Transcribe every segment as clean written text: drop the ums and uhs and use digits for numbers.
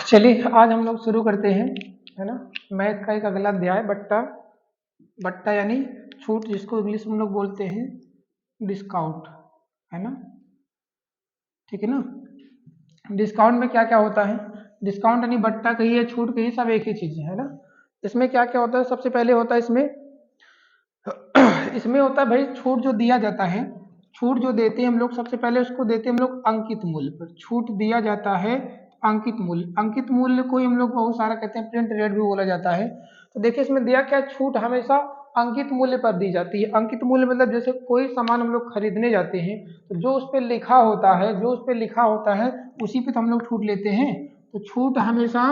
चलिए आज हम लोग शुरू करते हैं, है ना। मैथ का एक अगला अध्याय बट्टा। बट्टा यानी छूट, जिसको इंग्लिश में हम लोग बोलते हैं डिस्काउंट, है ना। ठीक है ना। डिस्काउंट में क्या क्या होता है? डिस्काउंट यानी बट्टा कहिए, छूट कहिए, सब एक ही चीज है ना। इसमें क्या क्या होता है? सबसे पहले होता है इसमें इसमें होता है भाई छूट जो दिया जाता है। छूट जो देते हैं हम लोग, सबसे पहले उसको देते हैं हम लोग अंकित मूल्य पर। छूट दिया जाता है अंकित मूल्य। अंकित मूल्य को ही हम लोग बहुत सारा कहते हैं प्रिंट रेट भी बोला जाता है। तो देखिए इसमें दिया क्या, छूट हमेशा अंकित मूल्य पर दी जाती है। अंकित मूल्य मतलब जैसे कोई सामान हम लोग खरीदने जाते हैं तो जो उस पर लिखा होता है, जो उस पर लिखा होता है उसी पे तो हम लोग छूट लेते हैं। तो छूट हमेशा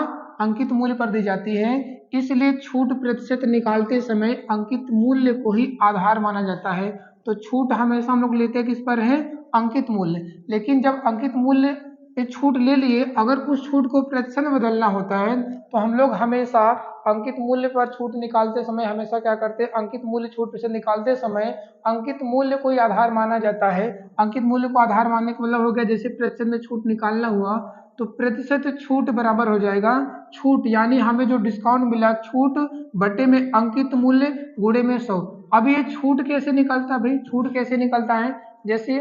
अंकित मूल्य पर दी जाती है। इसलिए छूट प्रतिशत निकालते समय अंकित मूल्य को ही आधार माना जाता है। तो छूट हमेशा हम लोग लेते हैं किस पर है? अंकित मूल्य। लेकिन जब अंकित मूल्य पे छूट ले लिए, अगर उस छूट को प्रतिशत में बदलना होता है तो हम लोग हमेशा अंकित मूल्य पर छूट निकालते समय हमेशा क्या करते हैं? अंकित मूल्य छूट प्रतिशत निकालते समय अंकित मूल्य को ही आधार माना जाता है। अंकित मूल्य को आधार मानने का मतलब हो गया, जैसे प्रतिशत में छूट निकालना हुआ तो प्रतिशत छूट बराबर हो जाएगा छूट, यानी हमें जो डिस्काउंट मिला छूट बटे में अंकित मूल्य गुणे में 100। अब ये छूट कैसे निकलता है भाई? छूट कैसे निकलता है? जैसे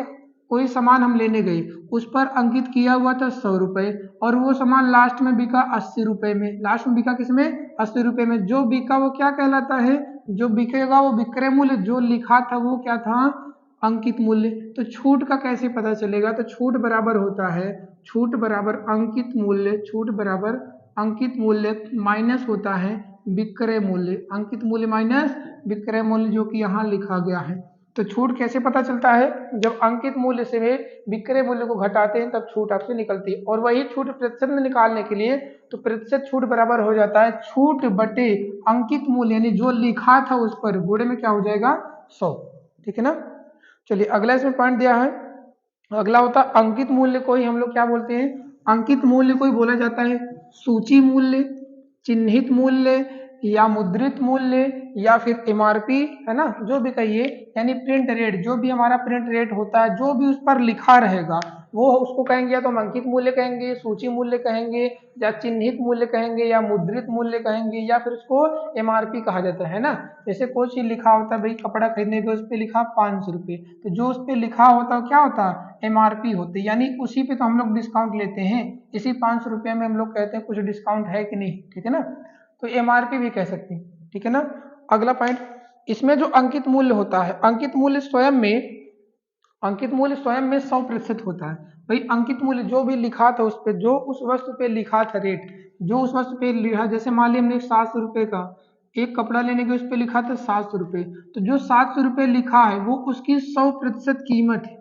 कोई सामान हम लेने गए, उस पर अंकित किया हुआ था 100 रुपए और वो सामान लास्ट में बिका 80 रुपए में। लास्ट में बिका किसमें? 80 रुपए में। जो बिका वो क्या कहलाता है? जो बिकेगा वो विक्रय मूल्य, जो लिखा था वो क्या था? अंकित मूल्य। तो छूट का कैसे पता चलेगा? तो छूट बराबर होता है, छूट बराबर अंकित मूल्य, छूट बराबर अंकित मूल्य माइनस होता है विक्रय मूल्य। अंकित मूल्य माइनस विक्रय मूल्य, जो कि यहाँ लिखा गया है। तो छूट कैसे पता चलता है? जब अंकित मूल्य से विक्रय मूल्य को घटाते हैं तब छूट आपसे निकलती है। और वही छूट प्रतिशत में निकालने के लिए तो प्रतिशत छूट बराबर हो जाता है छूट बटे अंकित मूल्य, यानी जो लिखा था उस पर गुणे में क्या हो जाएगा? 100। ठीक है ना। चलिए अगला इसमें पॉइंट दिया है। अगला होता है अंकित मूल्य को ही हम लोग क्या बोलते हैं? अंकित मूल्य को ही बोला जाता है सूची मूल्य, चिन्हित मूल्य या मुद्रित मूल्य या फिर एमआरपी, है ना, जो भी कहिए। यानी प्रिंट रेट, जो भी हमारा प्रिंट रेट होता है, जो भी उस पर लिखा रहेगा वो उसको कहेंगे, या तो हम अंकित मूल्य कहेंगे, सूची मूल्य कहेंगे, या चिन्हित मूल्य कहेंगे, या मुद्रित मूल्य कहेंगे, या फिर उसको एमआरपी कहा जाता है ना। जैसे कोई चीज लिखा होता है भाई, कपड़ा खरीदने पे उस पर लिखा 500 रुपये, तो जो उस पर लिखा होता है क्या होता है? एमआरपी होती है, यानी उसी पे तो हम लोग डिस्काउंट लेते हैं। इसी 500 रुपये में हम लोग कहते हैं कुछ डिस्काउंट है कि नहीं। ठीक है ना। तो एमआरपी भी कह सकते हैं। ठीक है ना। अगला पॉइंट, इसमें जो अंकित मूल्य होता है, अंकित मूल्य स्वयं में, अंकित मूल्य स्वयं में 100% होता है। भाई अंकित मूल्य जो भी लिखा था उस पे, जो उस वस्तु पे लिखा था रेट, जो उस वस्तु पे लिखा, जैसे मान लिया हमने 700 रुपये का एक कपड़ा लेने के, उस पे लिखा था 700 रुपये, तो जो 700 रुपये लिखा है वो उसकी 100% कीमत है।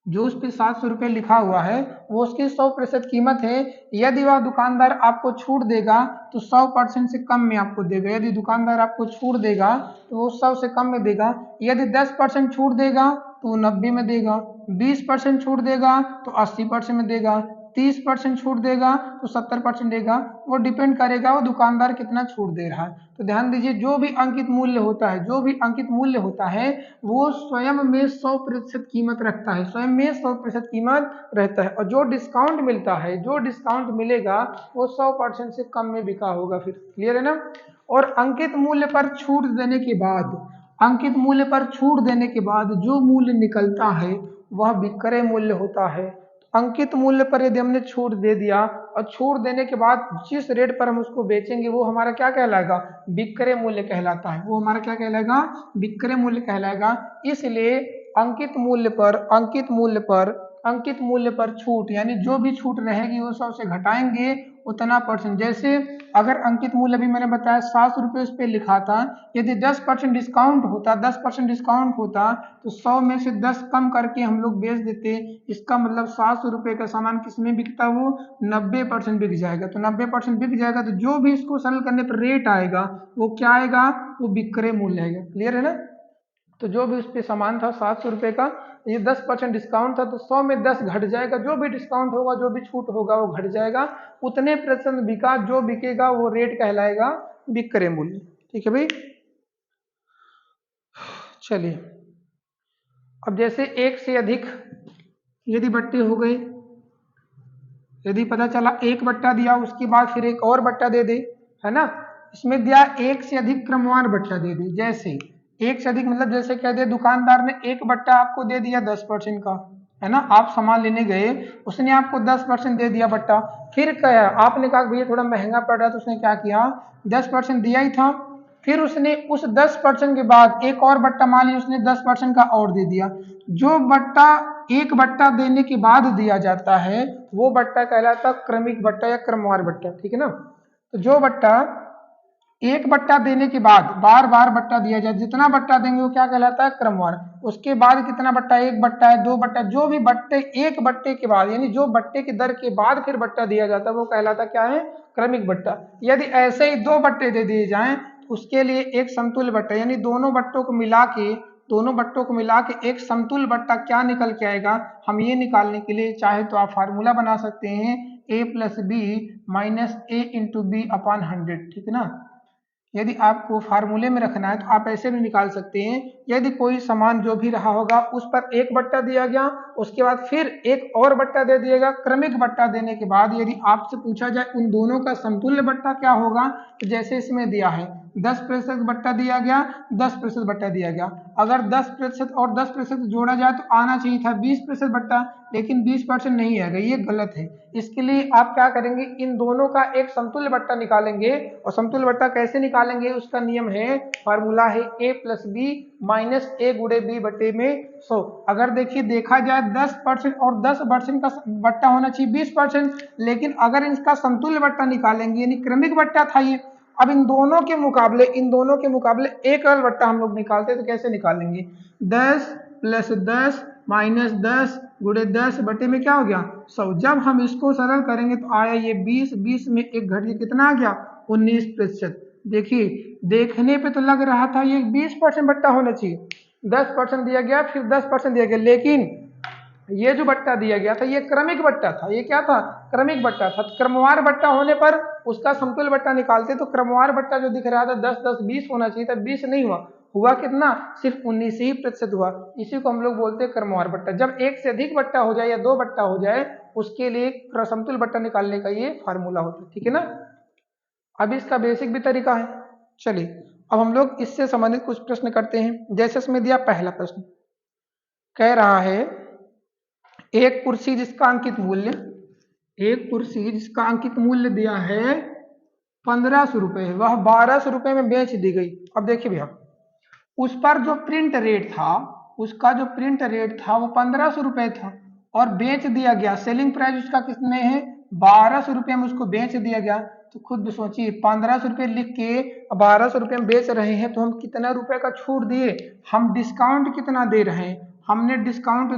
जो उस पे 700 रुपये लिखा हुआ है वो उसकी 100% कीमत है। यदि वह दुकानदार आपको छूट देगा तो 100% से कम में आपको देगा। यदि दुकानदार आपको छूट देगा तो वो 100 से कम में देगा। यदि 10% छूट देगा तो वो 90 में देगा, 20% छूट देगा तो 80% में देगा, 30% छूट देगा तो 70% देगा। वो डिपेंड करेगा वो दुकानदार कितना छूट दे रहा है। तो ध्यान दीजिए, जो भी अंकित मूल्य होता है, जो भी अंकित मूल्य होता है वो स्वयं में 100% कीमत रखता है, स्वयं में 100% कीमत रहता है। और जो डिस्काउंट मिलता है, जो डिस्काउंट मिलेगा वो 100% से कम में बिका होगा। फिर क्लियर है ना। और अंकित मूल्य पर छूट देने के बाद, अंकित मूल्य पर छूट देने के बाद जो मूल्य निकलता है वह विक्रय मूल्य होता है। अंकित मूल्य पर यदि हमने छूट दे दिया और छूट देने के बाद जिस रेट पर हम उसको बेचेंगे वो हमारा क्या कहलाएगा? विक्रय मूल्य कहलाता है। वो हमारा क्या कहलाएगा? विक्रय मूल्य कहलाएगा। इसलिए अंकित मूल्य पर, अंकित मूल्य पर, अंकित मूल्य पर छूट, यानी जो भी छूट रहेगी वो 100 से घटाएंगे उतना परसेंट। जैसे अगर अंकित मूल्य भी मैंने बताया 700 रुपये उस पर लिखा था, यदि 10% डिस्काउंट होता, 10% डिस्काउंट होता तो 100 में से 10 कम करके हम लोग बेच देते। इसका मतलब 700 रुपये का सामान किसमें बिकता? वो 90% बिक जाएगा। तो 90% बिक जाएगा तो जो भी इसको सरल करने पर रेट आएगा वो क्या आएगा? वो विक्रय मूल्य आएगा। क्लियर है ना। तो जो भी उस पर सामान था 700 रुपये का, ये 10% डिस्काउंट था तो 100 में 10 घट जाएगा। जो भी डिस्काउंट होगा, जो भी छूट होगा वो घट जाएगा। उतने प्रतिशत बिका, जो बिकेगा वो रेट कहलाएगा विक्रय मूल्य। ठीक है भाई। चलिए अब जैसे एक से अधिक यदि बट्टे हो गए, यदि पता चला एक बट्टा दिया उसके बाद फिर एक और बट्टा दे दे, है ना, इसमें दिया एक से अधिक क्रमवार बट्टा दे दे, जैसे एक से अधिक मतलब जैसे कह दे दुकानदार ने एक बट्टा आपको दे दिया 10% का, है ना, आप सामान लेने गए उसने आपको 10% दे दिया बट्टा, फिर क्या आपने कहा भैया थोड़ा महंगा पड़ रहा है तो उसने क्या किया 10% दिया ही था, फिर उसने उस 10% के बाद एक और बट्टा मान लीजिए उसने 10% का और दे दिया, जो बट्टा एक बट्टा देने के बाद दिया जाता है वो बट्टा कहलाता क्रमिक बट्टा या क्रमवार बट्टा, ठीक है ना। तो जो बट्टा एक बट्टा देने के बाद बार बार बट्टा दिया जाए, जितना बट्टा देंगे वो क्या कहलाता है क्रमवार, उसके बाद कितना बट्टा एक बट्टा है दो बट्टा, जो भी बट्टे एक बट्टे के बाद यानी जो बट्टे की दर के बाद फिर बट्टा दिया जाता है वो कहलाता क्या है क्रमिक बट्टा। यदि ऐसे ही दो बट्टे दे दिए जाएं तो उसके लिए एक समतुल्य बट्टा यानी दोनों बट्टों को मिला के एक समतुल्य बट्टा क्या निकल के आएगा, हम ये निकालने के लिए चाहे तो आप फार्मूला बना सकते हैं a plus B minus A into B upon 100, ठीक है ना। यदि आपको फार्मूले में रखना है तो आप ऐसे भी निकाल सकते हैं, यदि कोई सामान जो भी रहा होगा उस पर एक बट्टा दिया गया उसके बाद फिर एक और बट्टा दे दिएगा, क्रमिक बट्टा देने के बाद यदि आपसे पूछा जाए उन दोनों का समतुल्य बट्टा क्या होगा, तो जैसे इसमें दिया है 10% बट्टा दिया गया 10% बट्टा दिया गया, अगर 10% और 10% जोड़ा जाए तो आना चाहिए था 20% बट्टा, लेकिन 20% नहीं आएगा, ये गलत है। इसके लिए आप क्या करेंगे इन दोनों का एक समतुल्य बट्टा निकालेंगे, और समतुल्य बट्टा कैसे निकालेंगे उसका नियम है फार्मूला है a प्लस बी माइनस ए गुड़े बी बटे में 100। अगर देखिए देखा जाए 10% और 10% का बट्टा होना चाहिए 20%, लेकिन अगर इसका समतुल्य बट्टा निकालेंगे यानी क्रमिक बट्टा था ये, अब इन दोनों के मुकाबले एक और बट्टा हम लोग निकालते तो कैसे निकालेंगे 10 प्लस 10 माइनस 10 गुड़े 10 बटे में क्या हो गया 100। जब हम इसको सरल करेंगे तो आया ये 20 में एक घट के कितना आ गया 19%। देखिए देखने पे तो लग रहा था ये 20% बट्टा होना चाहिए, 10% दिया गया फिर 10% दिया गया, लेकिन ये जो बट्टा दिया गया था ये क्रमिक बट्टा था, ये क्या था क्रमिक बट्टा था। क्रमवार बट्टा होने पर उसका समतुल्य बट्टा निकालते तो क्रमवार बट्टा जो दिख रहा था 10 10 20 होना चाहिए था, 20 नहीं हुआ कितना सिर्फ 19% हुआ, इसी को हम लोग बोलते हैं क्रमवार बट्टा। जब एक से अधिक बट्टा हो जाए या दो बट्टा हो जाए उसके लिए समतुल्य बट्टा निकालने का ये फार्मूला होता है, ठीक है ना। अब इसका बेसिक भी तरीका है, चलिए अब हम लोग इससे संबंधित कुछ प्रश्न करते हैं। जैसे इसमें दिया पहला प्रश्न कह रहा है एक कुर्सी जिसका अंकित मूल्य दिया है 1500 रुपए, वह 1200 रुपए में बेच दी गई। अब देखिए भैया उस पर जो प्रिंट रेट था वो 1500 रुपए था और बेच दिया गया, सेलिंग प्राइस उसका कितने है 1200 रुपए में उसको बेच दिया गया। तो खुद सोचिए 1500 रुपए लिख के 1200 रुपए में बेच रहे हैं तो हम कितना रुपए का छूट दिए, हम डिस्काउंट कितना दे रहे हैं, हमने डिस्काउंट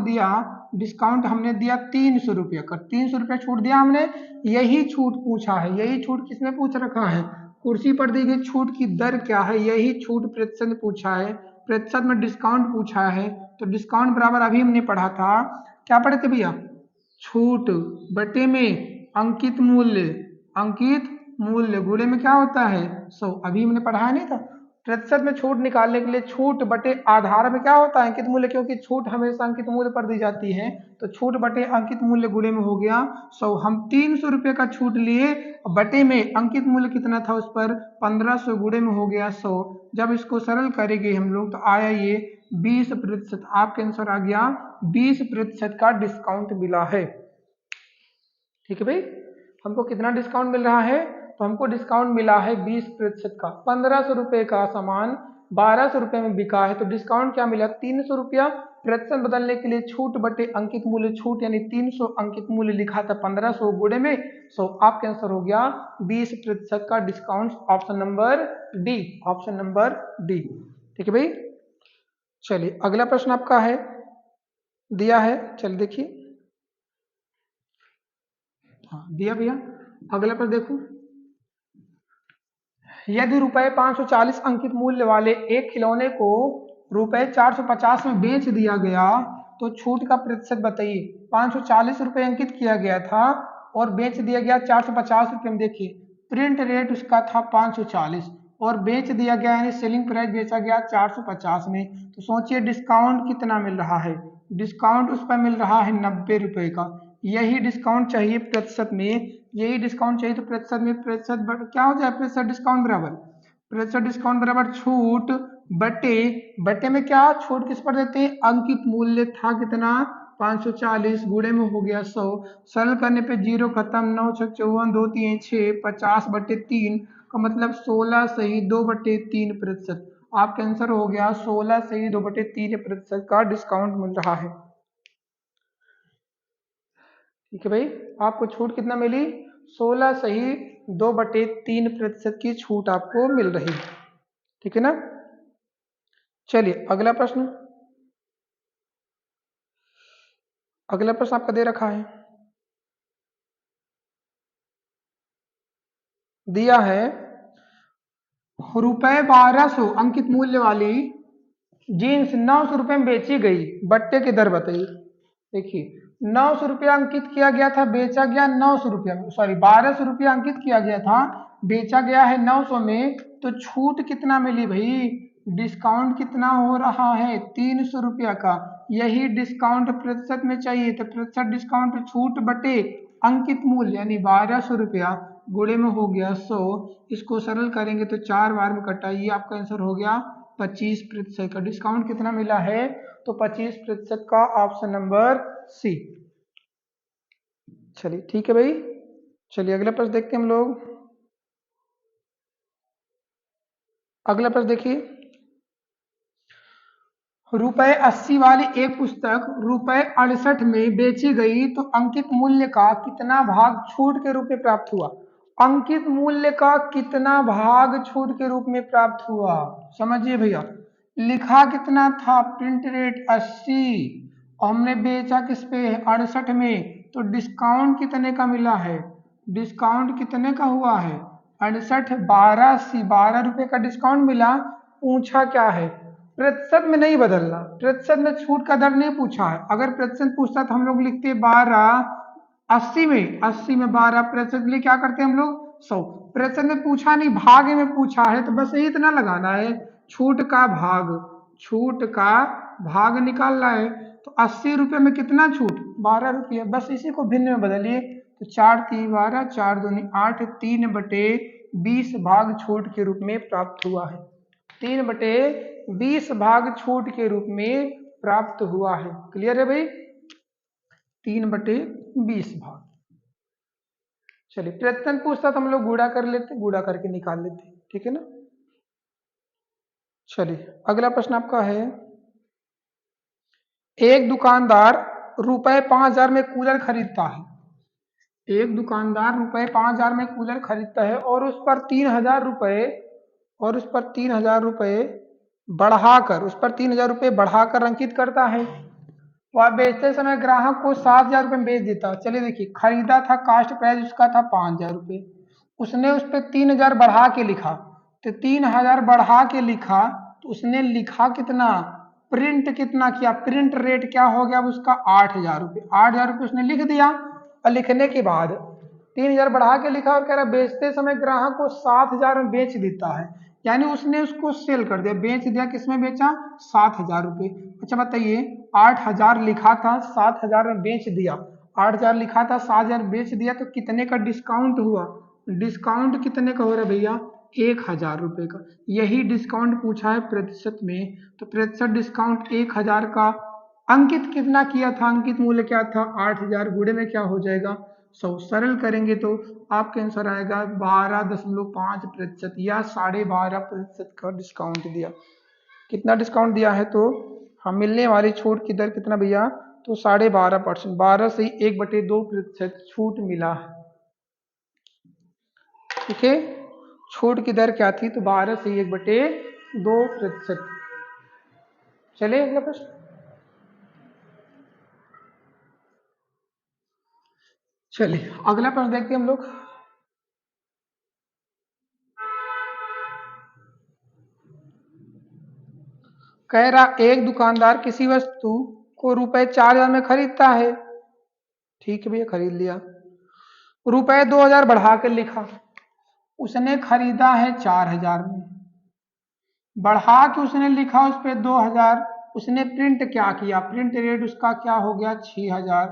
हमने दिया 300 रुपये का, 300 रुपये छूट दिया हमने। यही छूट पूछा है, यही छूट किसने पूछ रखा है कुर्सी पर दी गई छूट की दर क्या है, यही छूट प्रतिशत पूछा है, प्रतिशत में डिस्काउंट पूछा है। तो डिस्काउंट बराबर अभी हमने पढ़ा था, क्या पढ़े थे भैया छूट बटे में अंकित मूल्य गुणे में क्या होता है 100, अभी हमने पढ़ाया नहीं था। प्रतिशत में छूट निकालने के लिए छूट बटे आधार में क्या होता है अंकित मूल्य, क्योंकि छूट हमेशा अंकित मूल्य पर दी जाती है, तो छूट बटे अंकित मूल्य गुणे में हो गया 100। हम 300 रुपये का छूट लिए, बटे में अंकित मूल्य कितना था उस पर 1500 गुणे में हो गया 100। जब इसको सरल करेंगे हम लोग तो आया ये 20%, आपके आंसर आ गया 20% का डिस्काउंट मिला है। ठीक है भाई, हमको कितना डिस्काउंट मिल रहा है, तो हमको डिस्काउंट मिला है 20% का। 1500 रुपये का सामान 1200 रुपये में बिका है तो डिस्काउंट क्या मिला 300 रुपया। प्रतिशत बदलने के लिए छूट बटे अंकित मूल्य छूट यानी 300 अंकित मूल्य लिखा था 1500 गुणे में 100, आपके आंसर हो गया 20% का डिस्काउंट, ऑप्शन नंबर डी। ठीक है भाई, चलिए अगला प्रश्न आपका है दिया है, चलिए देखिए हाँ दिया भैया। अगला प्रश्न देखो, यदि रुपए 540 अंकित मूल्य वाले एक खिलौने को रुपए 450 में बेच दिया गया तो छूट का प्रतिशत बताइए। 540 रुपये अंकित किया गया था और बेच दिया गया 450 रुपये में। देखिए प्रिंट रेट उसका था 540 और बेच दिया गया यानी सेलिंग प्राइस बेचा गया 450 में, तो सोचिए डिस्काउंट कितना मिल रहा है, डिस्काउंट उस पर मिल रहा है 90 रुपये का। यही डिस्काउंट चाहिए प्रतिशत में, यही डिस्काउंट चाहिए तो प्रतिशत में प्रतिशत क्या हो जाए, प्रतिशत डिस्काउंट बराबर, प्रतिशत डिस्काउंट बराबर छूट बटे, बटे में क्या छूट किस पर देते हैं, अंकित मूल्य था कितना 540 गुणे में हो गया 100, सरल करने पे 0 खत्म, 9 6 54 2 3 6 50 बटे 3 का मतलब 16 सही 2 बटे 3 प्रतिशत। आपका आंसर हो गया 16 सही 2 बटे 3 प्रतिशत का डिस्काउंट मिल रहा है। ठीक है भाई, आपको छूट कितना मिली, 16 सही 2 बटे 3 प्रतिशत की छूट आपको मिल रही है। ठीक है ना, चलिए अगला प्रश्न, अगला प्रश्न आपका दे रखा है, दिया है रुपए 1200 अंकित मूल्य वाली जीन्स 900 रुपए में बेची गई, बट्टे की दर बताइए। देखिए 900 रुपया अंकित किया गया था, बेचा गया 900 रुपया में, सॉरी 1200 रुपया अंकित किया गया था, बेचा गया है 900 में, तो छूट कितना मिली भाई, डिस्काउंट कितना हो रहा है 300 रुपया का, यही डिस्काउंट प्रतिशत में चाहिए तो प्रतिशत डिस्काउंट पे छूट बटे अंकित मूल्य यानी 1200 रुपया गुणे में हो गया 100, इसको सरल करेंगे तो 4 बार में कटाइए, आपका आंसर हो गया 25% का। डिस्काउंट कितना मिला है, तो 25% का, ऑप्शन नंबर सी। चलिए ठीक है भाई, चलिए अगला प्रश्न देखते हैं हम लोग। अगला प्रश्न देखिए, रुपए 80 वाली एक पुस्तक रुपए 68 में बेची गई तो अंकित मूल्य का कितना भाग छूट के रूप में प्राप्त हुआ, अंकित मूल्य का कितना भाग छूट के रूप में प्राप्त हुआ, समझिए भैया, लिखा कितना था प्रिंट रेट 80 और हमने बेचा किस पे 68 में, तो डिस्काउंट कितने का मिला है, डिस्काउंट कितने का हुआ है 68, 12 रुपए का डिस्काउंट मिला, पूछा क्या है प्रतिशत में नहीं बदलना, प्रतिशत में छूट का दर नहीं पूछा है, अगर प्रतिशत पूछता तो हम लोग लिखते 12 80 में, 80 में 12 प्रतिशत लिए क्या करते हैं हम लोग 100, प्रतिशत में पूछा नहीं भाग में पूछा है तो बस इतना लगाना है, छूट का भाग, छूट का भाग निकालना है, तो 80 रुपये में कितना छूट 12 रुपये, बस इसी को भिन्न में बदलिए, तो 4 3 12 4 2 8 3 बटे 20 भाग छूट के रूप में प्राप्त हुआ है, 3 बटे 20 भाग छूट के रूप में प्राप्त हुआ है। क्लियर है भाई, 3 बटे 20 भाग। चलिए प्रतिशत पूछता तो हम लोग गुणा कर लेते, गुणा करके निकाल लेते, ठीक है ना। चलिए अगला प्रश्न आपका है, एक दुकानदार रुपए 5000 में कूलर खरीदता है, एक दुकानदार रुपए 5000 में कूलर खरीदता है और उस पर 3000 रुपए, और उस पर 3000 रुपए बढ़ाकर, उस पर 3000 रुपये बढ़ाकर अंकित करता है, वह बेचते समय ग्राहक को 7000 रुपये में बेच देता। चलिए देखिए खरीदा था, कास्ट प्राइस उसका था 5000 रुपये, उसने उस पर 3000 बढ़ा के लिखा, तो 3000 बढ़ा के लिखा तो उसने लिखा कितना, प्रिंट कितना किया, प्रिंट रेट क्या हो गया उसका 8000 रुपये, 8000 रुपये उसने लिख दिया, और लिखने के बाद 3000 बढ़ा के लिखा और कह रहा बेचते समय ग्राहक को 7000 में बेच देता है, यानी उसने उसको सेल कर दिया, बेच दिया, किसमें बेचा 7000 रुपये। अच्छा बताइए 8000 लिखा था 7000 में बेच दिया, 8000 लिखा था 7000 बेच दिया, तो कितने का डिस्काउंट हुआ, डिस्काउंट कितने का हो रहा है भैया 1000 रुपये का, यही डिस्काउंट पूछा है प्रतिशत में, तो प्रतिशत डिस्काउंट 1000 का, अंकित कितना किया था, अंकित मूल्य क्या था 8000 गुणे में क्या हो जाएगा 100, सरल करेंगे तो आपका आंसर आएगा 12.5% या 12.5% का डिस्काउंट दिया। कितना डिस्काउंट दिया है, तो हम मिलने वाली छूट की दर कितना भैया, तो 12.5%, 12 से 1/2% छूट मिला है। ठीक है, छूट की दर क्या थी, तो 12 से 1/2%। चलिए अगला प्रश्न, चलिए अगला प्रश्न देखते हैं हम लोग। कह रहा एक दुकानदार किसी वस्तु को रुपए 4000 में खरीदता है, ठीक है भैया खरीद लिया, रुपए 2000 बढ़ा कर लिखा, उसने खरीदा है 4000 में, बढ़ा के उसने लिखा उस पर 2000, उसने प्रिंट क्या किया, प्रिंट रेट उसका क्या हो गया 6000,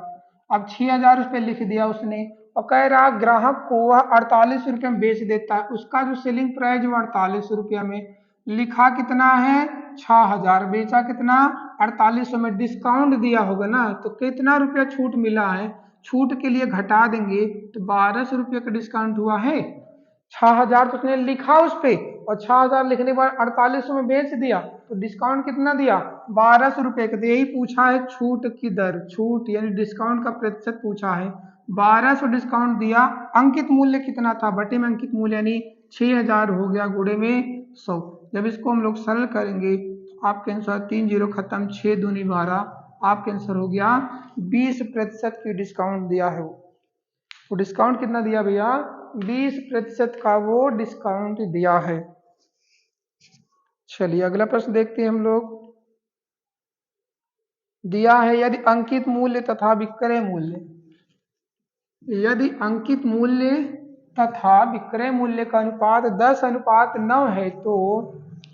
अब 6,000 रुपये लिख दिया उसने और कह रहा ग्राहक को वह 48 रुपये में बेच देता है, उसका जो सेलिंग प्राइस वो 48 रुपया में, लिखा कितना है 6,000, बेचा कितना 4800 में, डिस्काउंट दिया होगा ना तो कितना रुपया छूट मिला है, छूट के लिए घटा देंगे तो 1200 रुपये का डिस्काउंट हुआ है। 6,000 तो उसने लिखा उस पे और 6,000 लिखने के बाद 4800 में बेच दिया तो डिस्काउंट कितना दिया 1200 रुपये का। तो यही पूछा है छूट की दर, छूट यानी डिस्काउंट का प्रतिशत पूछा है। 1200 डिस्काउंट दिया, अंकित मूल्य कितना था बटे में अंकित मूल्य यानी 6,000 हो गया गुणे में 100। जब इसको हम लोग सरल करेंगे तो आपके आंसर 3 जीरो खत्म, 6 दूनी 12, आपके आंसर हो गया 20% की डिस्काउंट दिया है। वो डिस्काउंट कितना दिया भैया 20% का वो डिस्काउंट दिया है। चलिए अगला प्रश्न देखते हैं हम लोग। दिया है यदि अंकित मूल्य तथा विक्रय मूल्य, यदि अंकित मूल्य तथा विक्रय मूल्य का अनुपात 10:9 है तो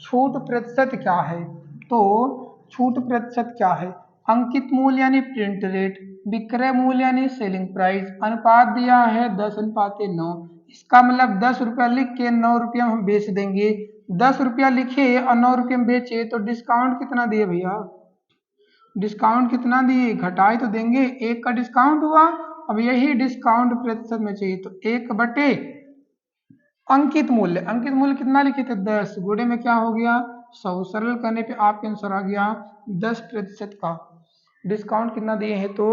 छूट प्रतिशत क्या है, तो छूट प्रतिशत क्या है। अंकित मूल्य यानी प्रिंट रेट, विक्रय मूल्य यानी सेलिंग प्राइस, अनुपात दिया है 10:9, इसका मतलब 10 रुपया लिख के 9 रुपया हम बेच देंगे। 10 रुपया लिखे और 9 रुपये में बेचे तो डिस्काउंट कितना दिए भैया, डिस्काउंट कितना दिए, घटाए तो देंगे, 1 का डिस्काउंट हुआ। अब यही डिस्काउंट प्रतिशत में चाहिए तो 1 बटे अंकित मूल्य, अंकित मूल्य कितना लिखे थे 10 गुणे में क्या हो गया 100, सरल करने पे आपके आंसर आ गया 10% का। डिस्काउंट कितना दिए हैं तो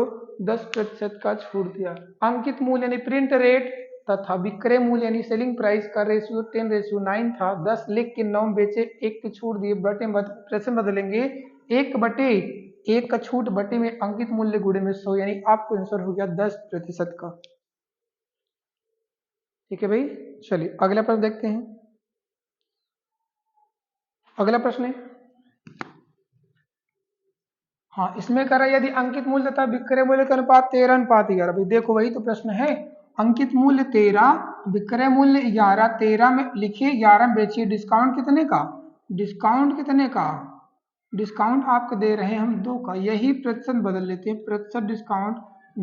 10% का छूट दिया। अंकित मूल्य यानी प्रिंट रेट तथा विक्रय मूल्य यानी सेलिंग प्राइस का रेशियो 10:9 था, 10 लिख के 9 बेचे, 1 की छूट दिए, बटे प्रश्न बदलेंगे 1 बटे 1 का छूट बटे में अंकित मूल्य गुणे में 100, यानी आपको आंसर हो गया 10% का। ठीक है भाई, चलिए अगला प्रश्न देखते हैं। अगला प्रश्न है, हाँ इसमें कह रहा है यदि अंकित मूल्य तथा विक्रय मूल्य का अनुपात 13:11, भाई देखो वही तो प्रश्न है, अंकित मूल्य 13, विक्रय मूल्य 11, 13 में लिखिए 11 में बेचिए, डिस्काउंट कितने का, डिस्काउंट कितने का, डिस्काउंट आपको दे रहे हैं हम 2 का, यही प्रतिशत बदल लेते हैं, प्रतिशत डिस्काउंट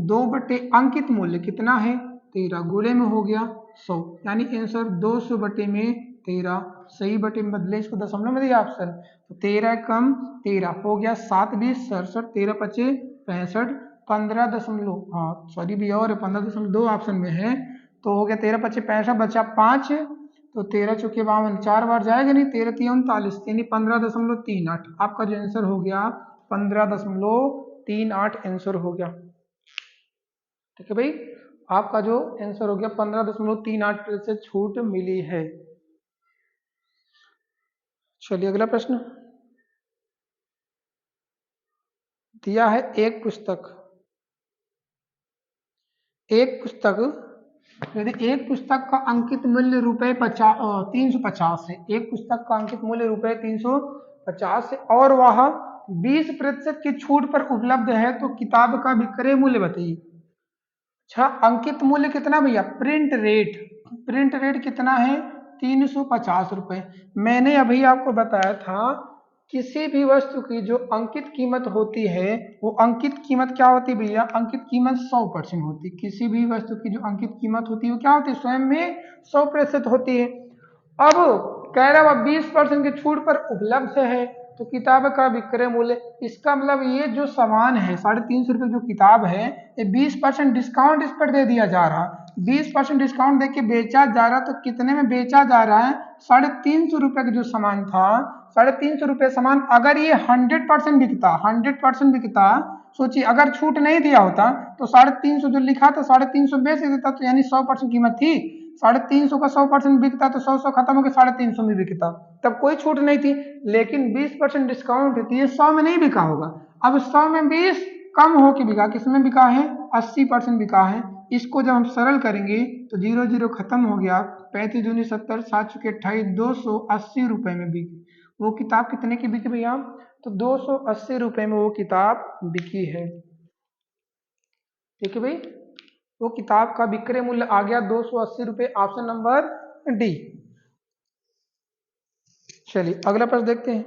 2 बटे अंकित मूल्य कितना है 13 गुणे में हो गया 100, यानी आंसर 200 बटे में 13, सही बटे में बदले, इसको दशमलव में दिया ऑप्शन, तो 13 कम 13 हो गया 7 20 67, 13 पचे 65, 15 दशमलव, हाँ सॉरी भैया और 15.2 ऑप्शन में है, तो हो गया 13 पचे 65 बचा 5, तो 13 चौके 52, 4 बार जाएगा नहीं, 13 3 39 यानी 15.38, आपका जो आंसर हो गया 15.38 आंसर हो गया। ठीक है भाई, आपका जो आंसर हो गया 15.38 से छूट मिली है। चलिए अगला प्रश्न दिया है, एक पुस्तक यदि एक पुस्तक का अंकित मूल्य रुपए 350 है, एक पुस्तक का अंकित मूल्य रुपए 350 है और वह 20% की छूट पर उपलब्ध है तो किताब का विक्रय मूल्य बताइए। अच्छा अंकित मूल्य कितना भैया, प्रिंट रेट कितना है 350 रुपए। मैंने अभी आपको बताया था किसी भी वस्तु की जो अंकित कीमत होती है वो अंकित कीमत क्या होती है भैया, अंकित कीमत 100% होती है, किसी भी वस्तु की जो अंकित कीमत होती है वो क्या होती है स्वयं में 100% होती है। अब कह रहा है 20% की छूट पर उपलब्ध है तो किताब का विक्रय मूल्य, इसका मतलब ये जो सामान है 350 रुपये जो किताब है ये 20% डिस्काउंट इस पर दे दिया जा रहा है, 20% डिस्काउंट देके बेचा जा रहा, तो कितने में बेचा जा रहा है 350 रुपये का जो सामान था 350 रुपये सामान, अगर ये 100% बिकता, सोचिए अगर छूट नहीं दिया होता तो 350 जो लिखा था 350 बेच देता, तो यानी 100% कीमत थी, 350 का 100% बिकता तो 100 खत्म होकर 350 में बिकता, तब कोई छूट नहीं थी, लेकिन 20% डिस्काउंट थी ये 100 में नहीं बिका होगा। अब 100 में 20 कम होके बिका, किसमें बिका है 80% बिका है। इसको जब हम सरल करेंगे तो 0 0 खत्म हो गया, 35 दूनी 70, 7 चुके 28, 280 रुपए में बिकी। वो किताब कितने की बिकी भैया, तो 280 रुपए में वो किताब बिकी है। ठीक है भाई, वो किताब का विक्रय मूल्य आ गया 280 रुपये, ऑप्शन नंबर डी। चलिए अगला प्रश्न देखते हैं।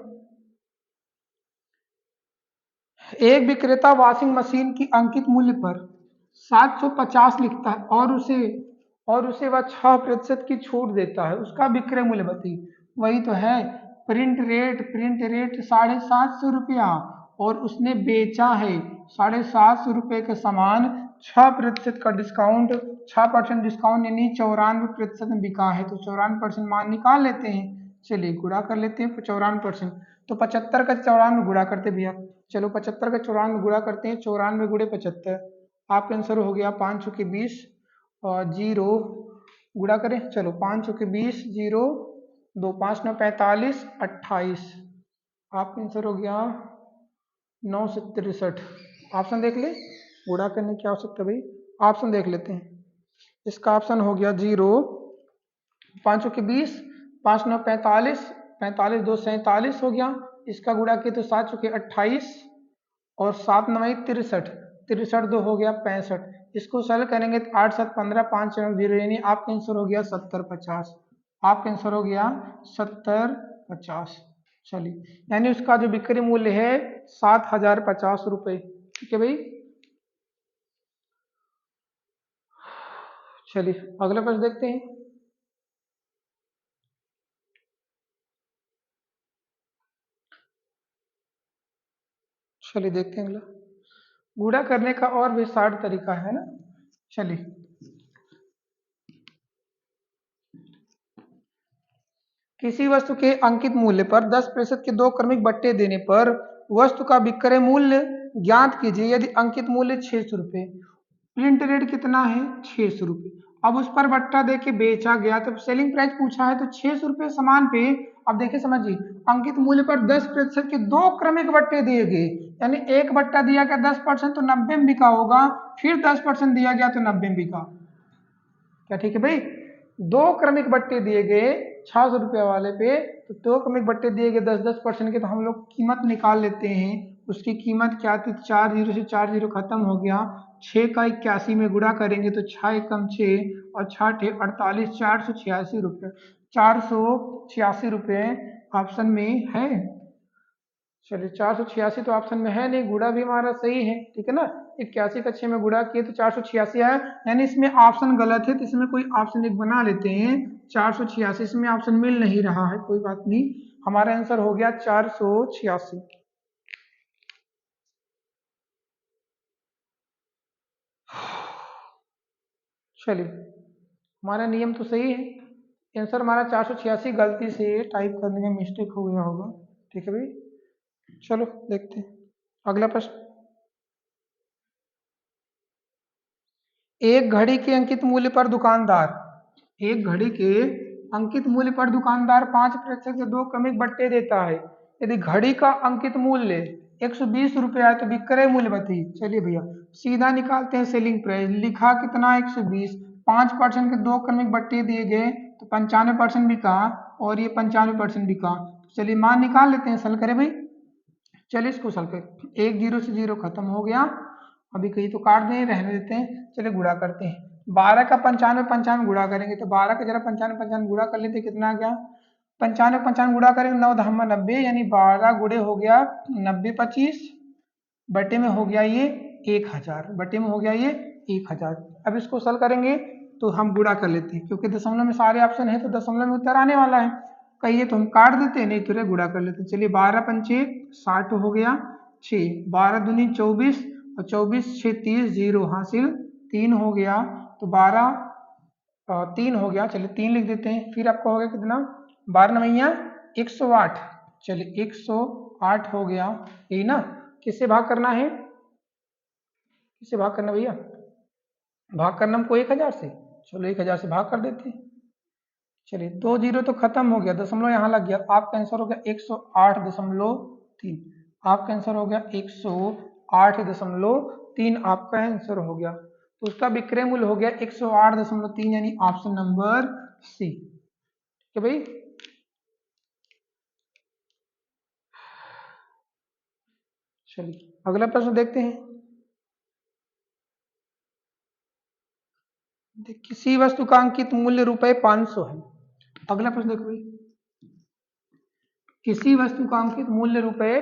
एक विक्रेता वॉशिंग मशीन की अंकित मूल्य पर 750 लिखता है और उसे वह 6% की छूट देता है, उसका विक्रय मूल्य बताइए। वही तो है, प्रिंट रेट 750 रुपया और उसने बेचा है 750 रुपये के सामान, 6% का डिस्काउंट, 6% डिस्काउंट यानी 94% में बिका है, तो 94% मान निकाल लेते हैं। चलिए गुणा कर लेते हैं 94%, तो 75 का 94 गुणा करते भैया। चलो 75 का 94 गुणा करते हैं, 94 गुणे 75, आपका आंसर हो गया 5 चौके 20 और जीरो गुणा करें। चलो 5 चौके 20, जीरो 2 5 9 45 28, आपका आंसर हो गया 963। ऑप्शन देख ले, गुणा करने की आवश्यकता भाई, ऑप्शन देख लेते हैं। इसका ऑप्शन हो गया जीरो, 5 चौके 20, 5 9 45, 45 2 47 हो गया। इसका गुणा किया तो 7 चौके 28 और 7 9 63, 63 2 हो गया 65। इसको सरल करेंगे तो 8 7 15, 5 7 0, यानी आपका आंसर हो गया 70 50। आपका आंसर हो गया 70 50। चलिए, यानी उसका जो बिक्री मूल्य है 7050 रुपये। ठीक है भाई। चलिए अगला प्रश्न देखते हैं। चलिए देखते हैं अगला। गुणा करने का और भी 60 तरीका है ना। चलिए, किसी वस्तु के अंकित मूल्य पर 10% के 2 क्रमिक बट्टे देने पर वस्तु का विक्रय मूल्य ज्ञात कीजिए। यदि अंकित मूल्य 600 रुपये, प्रिंट रेट कितना है 600 रुपये, अब उस पर बट्टा दे के बेचा गया, तो सेलिंग प्राइस पूछा है तो 600 रुपये सामान पे। अब देखिए समझिए, अंकित मूल्य पर 10% के 2 क्रमिक बट्टे दिए गए, यानी एक बट्टा दिया गया 10% तो 90 में बिका होगा, फिर 10% दिया गया तो 90 में बिका। क्या ठीक है भाई। 2 क्रमिक बट्टे दिए गए 600 रुपये वाले पे, तो 2 क्रमिक बट्टे दिए गए 10% के, तो हम लोग कीमत निकाल लेते हैं। उसकी कीमत क्या थी, 4 जीरो से 4 जीरो खत्म हो गया, 6 का 81 में गुणा करेंगे तो 6 एकम 6 और 6 ठे 48, 486 रुपये, 486 रुपये ऑप्शन में है। चलिए 486 तो ऑप्शन में है नहीं, गुणा भी हमारा सही है, ठीक है ना। 81 का 6 में गुणा किए तो 486 आया, यानी इसमें ऑप्शन गलत है, तो इसमें कोई ऑप्शन एक बना लेते हैं। 486 इसमें ऑप्शन मिल नहीं रहा है, कोई बात नहीं, हमारा आंसर हो गया 486। चलिए, हमारा नियम तो सही है, आंसर हमारा 486, गलती से टाइप करने में मिस्टेक हो गया होगा। ठीक है भाई। चलो देखते हैं अगला प्रश्न। एक घड़ी के अंकित मूल्य पर दुकानदार, एक घड़ी के अंकित मूल्य पर दुकानदार 5% से 2 क्रमिक बट्टे देता है। यदि घड़ी का अंकित मूल्य 120 रुपये है तो विक्रय मूल्य बताइए। चलिए भैया सीधा निकालते हैं, सेलिंग प्राइस लिखा कितना 120, 5% के 2 क्रमिक बट्टे दिए गए तो 95% बिका और ये 95% बिका। चलिए मान निकाल लेते हैं, सल करें भाई। चलिए इसको सल कर, 1 जीरो से 0 खत्म हो गया, अभी कहीं तो काट दें, रहने देते हैं। चलिए गुणा करते हैं, 12 का 95 गुणा करेंगे तो 12 का जरा 95 गुणा कर लेते, कितना आ गया 95 गुणा करेंगे 9 धामा 90, यानी 12 गुणे हो गया 90 25, बटे में हो गया ये 1000, बटे में हो गया ये 1000। अब इसको सल करेंगे तो हम गुणा कर लेते हैं, क्योंकि दशमलव में सारे ऑप्शन है तो दशमलव में उत्तर आने वाला है। कहिए तो हम काट देते हैं, नहीं तो गुणा कर लेते हैं। चलिए 12 पंचे 60 हो गया, 6 12 दूनी 24 और 24 6 30, जीरो हासिल 3 हो गया, तो 12 3 हो गया। चलिए 3 लिख देते हैं, फिर आपका हो गया कितना 12 नवैया 108। चलिए 108 हो गया, यही ना। किससे भाग करना है, किससे भाग करना भैया, भाग करना हमको 1000 से। चलो 1000 से भाग कर देते हैं। चलिए 2 जीरो तो खत्म हो गया, दशमलव यहाँ लग गया, आपका आंसर हो गया 108.3। आपका आंसर हो गया 108.3, आपका आंसर हो गया, तो उसका विक्रय मूल्य हो गया 108.3, यानी ऑप्शन नंबर सी। ठीक है भाई। चलिए अगला प्रश्न देखते हैं। किसी वस्तु का अंकित मूल्य ₹500 है। अगला प्रश्न देखो भाई, किसी वस्तु का अंकित मूल्य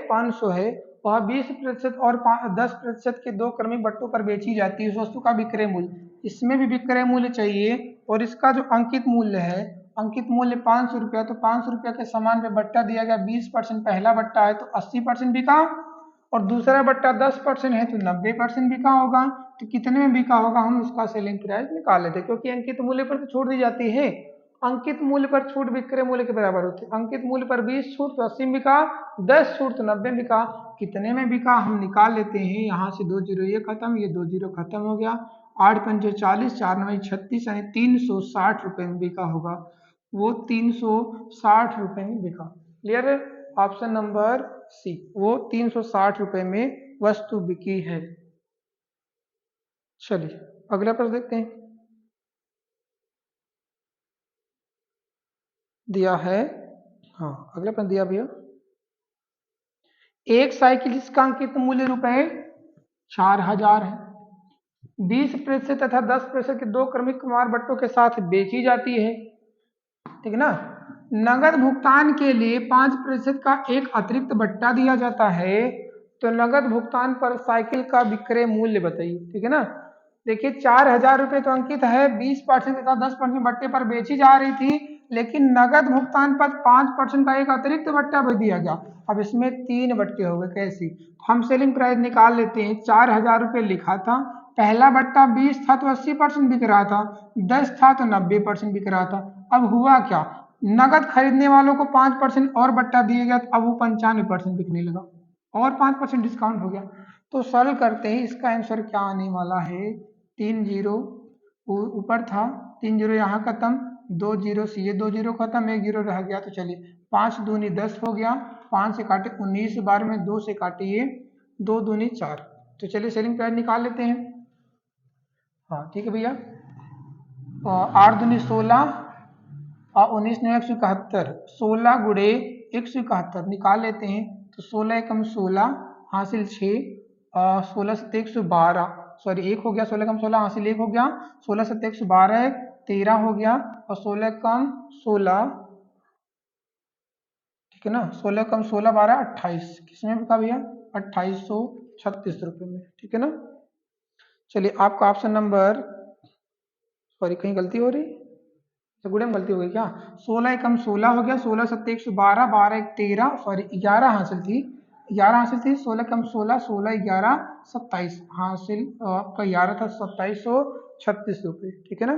₹500 है वह 20% और 10% के दो क्रमिक बट्टों पर बेची जाती है उस वस्तु का विक्रय मूल्य। इसमें भी विक्रय मूल्य चाहिए और इसका जो अंकित मूल्य है, अंकित मूल्य 500 रुपया, तो 500 रुपया के सामान पे बट्टा दिया गया 20%, पहला बट्टा है तो 80% बिका और दूसरा बट्टा 10% है तो 90% बिका होगा। तो कितने में बिका होगा हम उसका सेलिंग प्राइस निकाल लेते हैं, क्योंकि अंकित मूल्य पर तो छूट दी जाती है। अंकित मूल्य पर छूट विक्रय मूल्य के बराबर होती है। अंकित मूल्य पर 20 छूट तो 80 बिका, 10 छूट तो 90 बिका। कितने में बिका हम निकाल लेते हैं। यहाँ से 2 जीरो ये खत्म, ये 2 जीरो खत्म हो गया। 8 पंजे 40, 4 9 36 यानी 360 रुपए में बिका होगा। वो 360 रुपए में बिका। क्लियर है? ऑप्शन नंबर सी, वो 360 रुपए में वस्तु बिकी है। चलिए अगला प्रश्न देखते हैं। दिया है, हाँ अगला प्रश्न दिया भैया। एक साइकिल जिसका अंकित मूल्य रुपए 4000 है, 20% तथा 10% के दो क्रमिक कुमार बट्टों के साथ बेची जाती है, ठीक है ना। नगद भुगतान के लिए 5% का एक अतिरिक्त बट्टा दिया जाता है, तो नगद भुगतान पर साइकिल का विक्रय मूल्य बताइए, ठीक है ना। देखिए 4000 रुपये तो अंकित है, 20% तथा 10% बट्टे पर बेची जा रही थी, लेकिन नगद भुगतान पर 5% का एक अतिरिक्त बट्टा भी दिया गया। अब इसमें 3 बट्टे हो गए, कैसी? हम सेलिंग प्राइस निकाल लेते हैं। 4000 रुपये लिखा था, पहला बट्टा 20 था तो 80% बिक रहा था, 10 था तो 90% बिक रहा था। अब हुआ क्या, नगद खरीदने वालों को 5% और बट्टा दिया गया, अब वो 95% बिकने लगा और 5% डिस्काउंट हो गया। तो सॉल्व करते ही इसका आंसर क्या आने वाला है, 3 जीरो ऊपर था, 3 जीरो यहाँ खत्म, 2 जीरो से ये 2 जीरो खत्म, 1 जीरो रह गया। तो चलिए 5 दूनी 10 हो गया, 5 से काटे 19, 12 में 2 से काटे ये 2 दूनी 4। तो चलिए सेलिंग प्राइस निकाल लेते हैं। हाँ ठीक है भैया। 8 दूनी 16 और 19 ने 171, 16 गुड़े 171 निकाल लेते हैं। तो 16 एकम 16 हासिल 6, 16 सत्ते 112, सॉरी 1 हो गया, 16 कम 16 हासिल 1 हो गया, 16 सत्ते 112 13 हो गया और 16 कम 16, ठीक है ना, 16 कम 16 12 28, किसमें बिका भैया? 2836 रुपये में, ठीक है ना। चलिए आपका ऑप्शन नंबर, सॉरी कहीं गलती हो रही, तो गुड़े में गलती हो गई क्या? 16 एकम 16 हो गया, 16 सत्ते 112, 12 एक 13, सॉरी 11 हासिल थी, 11 हासिल थी, 16 कम 16, 16 11 27 हासिल, आपका 11 था 2736 रुपये, ठीक है ना।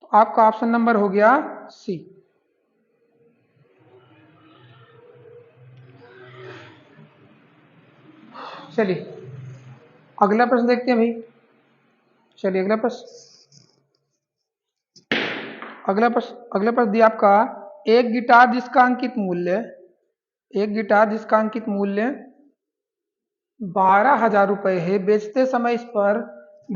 तो आपका ऑप्शन नंबर हो गया सी। चलिए अगला प्रश्न देखते हैं भाई। चलिए अगला प्रश्न, अगला प्रश्न दिया आपका, एक गिटार जिसका अंकित मूल्य, एक गिटार जिसका अंकित मूल्य 12,000 रुपये है, बेचते समय इस पर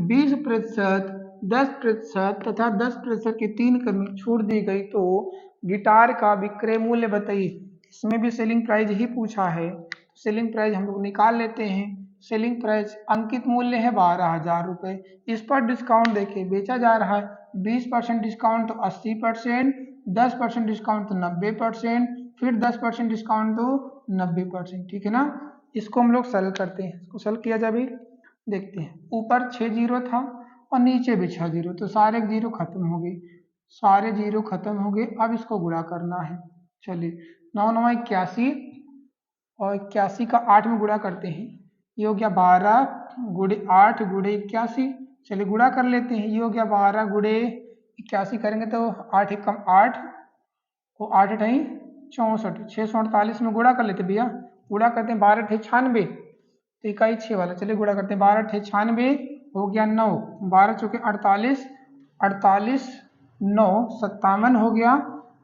20%, 10% तथा 10% की 3 क्रमिक छूट दी गई, तो गिटार का विक्रय मूल्य बताइए। इसमें भी सेलिंग प्राइस ही पूछा है, सेलिंग प्राइस हम लोग निकाल लेते हैं। सेलिंग प्राइस अंकित मूल्य है 12,000 रुपये, इस पर डिस्काउंट देखिए बेचा जा रहा है 20% डिस्काउंट तो 80%, 10% डिस्काउंट तो 90%, फिर 10% डिस्काउंट तो 90%, ठीक है ना। इसको हम लोग सेल करते हैं, इसको सेल किया जाए भी, देखते हैं। ऊपर 6 जीरो था और नीचे भी 6 जीरो, तो सारे जीरो खत्म हो गए, सारे जीरो खत्म हो गए। अब इसको गुणा करना है। चलिए 9 9 81 और 81 का 8 में गुणा करते हैं, ये हो गया 12 गुड़े 8 गुड़े 81। चलिए गुणा कर लेते हैं, ये हो गया 12 गुड़े 81 करेंगे तो 8 एक कम 8, वो 8 अठाई 64, 648 में गुणा कर लेते भैया, गुणा करते हैं 12 अठे 96, तो इकाई 6 वाला। चलिए गुणा करते हैं, 12 अठे 96 हो गया 9, 12 चौके 48, 48 9 57 हो गया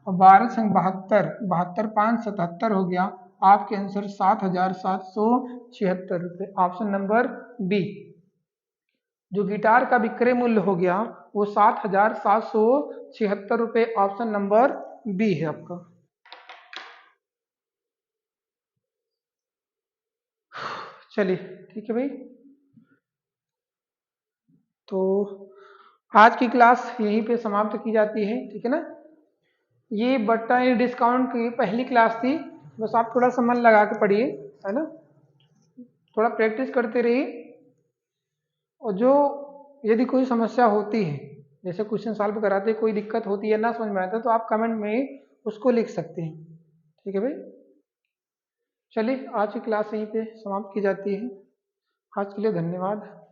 और 12 संग 72, 72 5 77 हो गया। आपके आंसर 7,776 रुपये, ऑप्शन नंबर बी। जो गिटार का विक्रय मूल्य हो गया वो 7,776 रुपये, ऑप्शन नंबर बी है आपका। चलिए ठीक है भाई, तो आज की क्लास यहीं पे समाप्त की जाती है, ठीक है ना। ये बट्टा डिस्काउंट की पहली क्लास थी, बस आप थोड़ा सा मन लगा के पढ़िए, है ना। थोड़ा प्रैक्टिस करते रहिए, और जो यदि कोई समस्या होती है, जैसे क्वेश्चन सॉल्व कराते कोई दिक्कत होती है, ना समझ में आता, तो आप कमेंट में उसको लिख सकते हैं। ठीक है भाई, चलिए आज की क्लास यहीं पे समाप्त की जाती है। आज के लिए धन्यवाद।